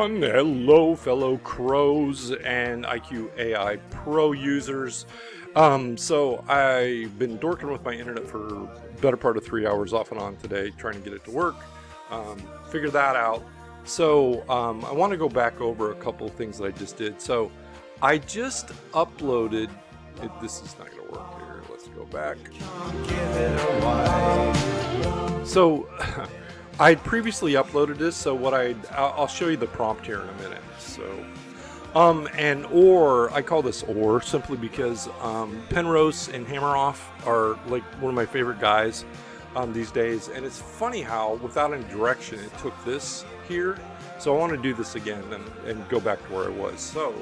everyone. Hello, fellow crows and IQ AI Pro users. So I've been dorking with my internet for the better part of 3 hours off and on today, trying to get it to work. Figure that out. So I want to go back over a couple of things that I just did. So I just uploaded. This is not going to work here. Let's go back. So I previously uploaded this, so I'll show you the prompt here in a minute. So, or I call this or simply because Penrose and Hammeroff are like one of my favorite guys these days, and it's funny how without any direction it took this here. So I want to do this again and go back to where I was. So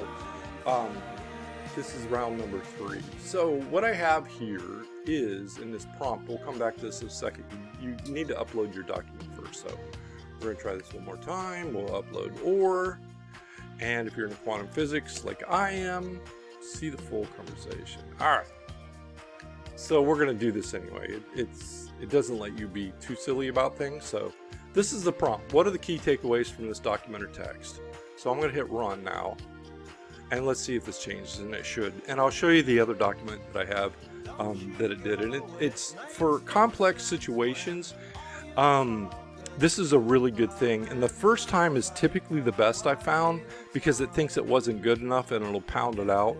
this is round number 3. So what I have here is in this prompt, we'll come back to this in a second. You need to upload your document first. So we're going to try this one more time. We'll upload OR. And if you're in quantum physics like I am, see the full conversation. All right. So we're going to do this anyway. It doesn't let you be too silly about things. So this is the prompt. What are the key takeaways from this document or text? So I'm going to hit run now. And let's see if this changes, and it should. And I'll show you the other document that I have that it did. And it's for complex situations. This is a really good thing. And the first time is typically the best I found because it thinks it wasn't good enough and it'll pound it out.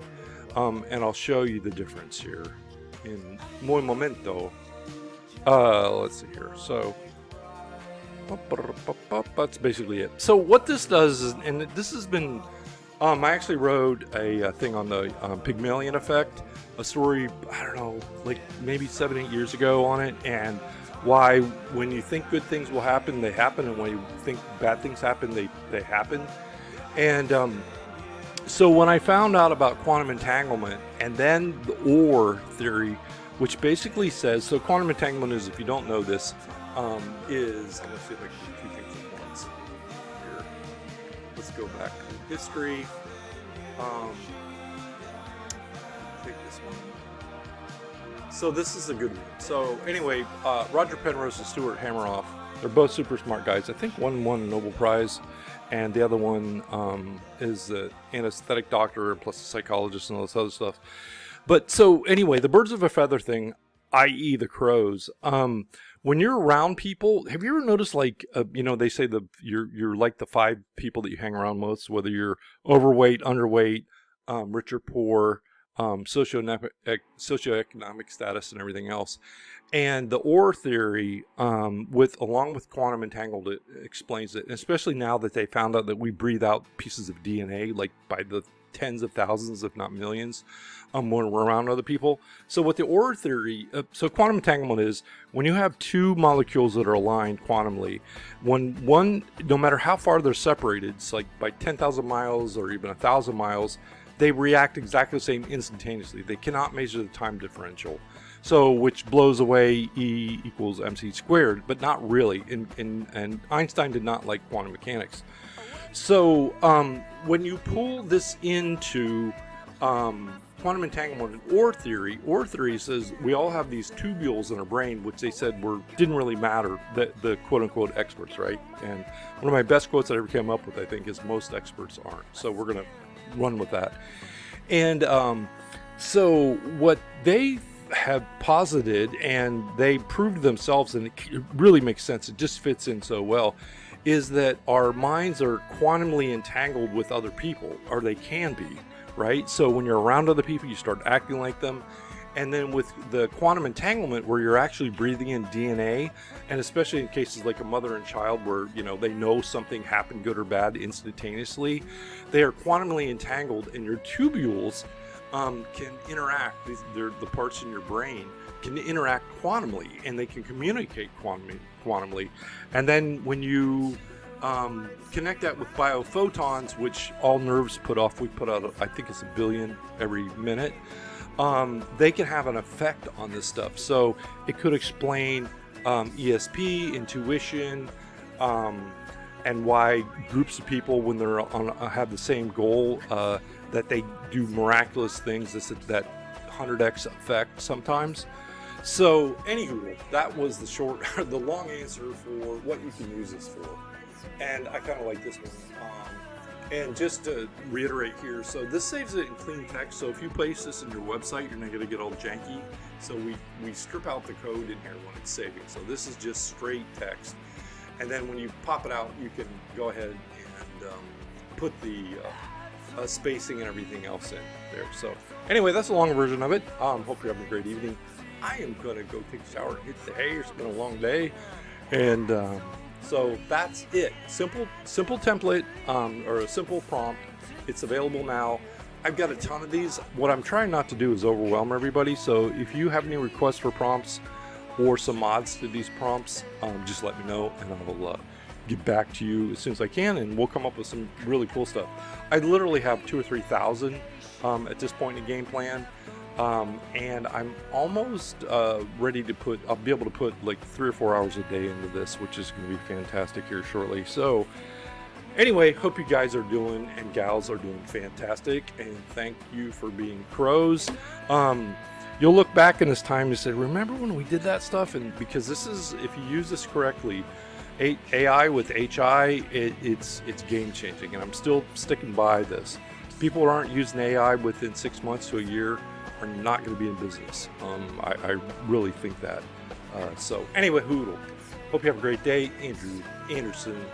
And I'll show you the difference here in muy momento. Let's see here. So that's basically it. So what this does is, and this has been, I actually wrote a thing on the Pygmalion effect, a story, I don't know, like maybe 7-8 years ago on it, and why when you think good things will happen, they happen, and when you think bad things happen, they happen. And so when I found out about quantum entanglement and then the OR theory, which basically says, so quantum entanglement is, if you don't know this, is, let's see if I can do 2 things at once here. Let's go back to history. Take this one. So this is a good one. So anyway, Roger Penrose and Stuart Hameroff, they're both super smart guys. I think one won a Nobel Prize, and the other one is an anesthetic doctor plus a psychologist and all this other stuff. But so anyway, the birds of a feather thing, i.e. the crows, when you're around people, have you ever noticed, like, they say you're like the 5 people that you hang around most, whether you're overweight, underweight, rich or poor, socioeconomic status and everything else. And the OR theory, along with quantum entangled, it explains it, and especially now that they found out that we breathe out pieces of DNA, like by the tens of thousands, if not millions, when we're around other people. So what the OR theory, so quantum entanglement is when you have 2 molecules that are aligned quantumly, when one, no matter how far they're separated, it's like by 10,000 miles or even 1,000 miles, they react exactly the same instantaneously. They cannot measure the time differential. So, which blows away E equals mc squared, but not really. And Einstein did not like quantum mechanics. So, when you pull this into quantum entanglement and OR theory says we all have these tubules in our brain, which they said didn't really matter, the quote-unquote experts, right? And one of my best quotes I ever came up with, I think, is most experts aren't. So we're going to run with that. And so what they have posited, and they proved themselves, and it really makes sense, it just fits in so well, is that our minds are quantumly entangled with other people, or they can be, right? So when you're around other people, you start acting like them. And then with the quantum entanglement, where you're actually breathing in DNA, and especially in cases like a mother and child where, they know something happened, good or bad, instantaneously, they are quantumly entangled, and your tubules can interact. They're the parts in your brain can interact quantumly, and they can communicate quantumly. And then when you connect that with biophotons, which all nerves put off, we put out, I think it's 1 billion every minute. They can have an effect on this stuff. So it could explain ESP, intuition, and why groups of people, when they're have the same goal, that they do miraculous things. That 100x effect sometimes. So anywho, that was the long answer for what you can use this for. And I kind of like this one. And just to reiterate here, so this saves it in clean text. So if you place this in your website, you're not going to get all janky. So we strip out the code in here when it's saving. So this is just straight text. And then when you pop it out, you can go ahead and put the spacing and everything else in there. So anyway, that's a long version of it. Hope you're having a great evening. I am going to go take a shower and hit the hay. It's been a long day. And so that's it. Simple template or a simple prompt. It's available now. I've got a ton of these. What I'm trying not to do is overwhelm everybody. So if you have any requests for prompts or some mods to these prompts, just let me know and I will get back to you as soon as I can, and we'll come up with some really cool stuff. I literally have 2,000 or 3,000 at this point in the game plan. And I'm almost ready to I'll be able to put like 3 or 4 hours a day into this, which is going to be fantastic here shortly. So anyway, hope you guys are doing and gals are doing fantastic, and thank you for being pros. You'll look back in this time and say, remember when we did that stuff? And because this is, if you use this correctly, AI with HI, it's game changing, and I'm still sticking by this. People who aren't using AI within 6 months to a year are not going to be in business. I really think that. So anyway, Hoodle, hope you have a great day. Andrew Anderson,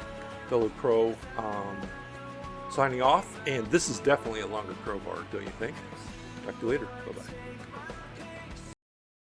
fellow Crow, signing off. And this is definitely a longer crowbar, don't you think? Talk to you later. Bye-bye.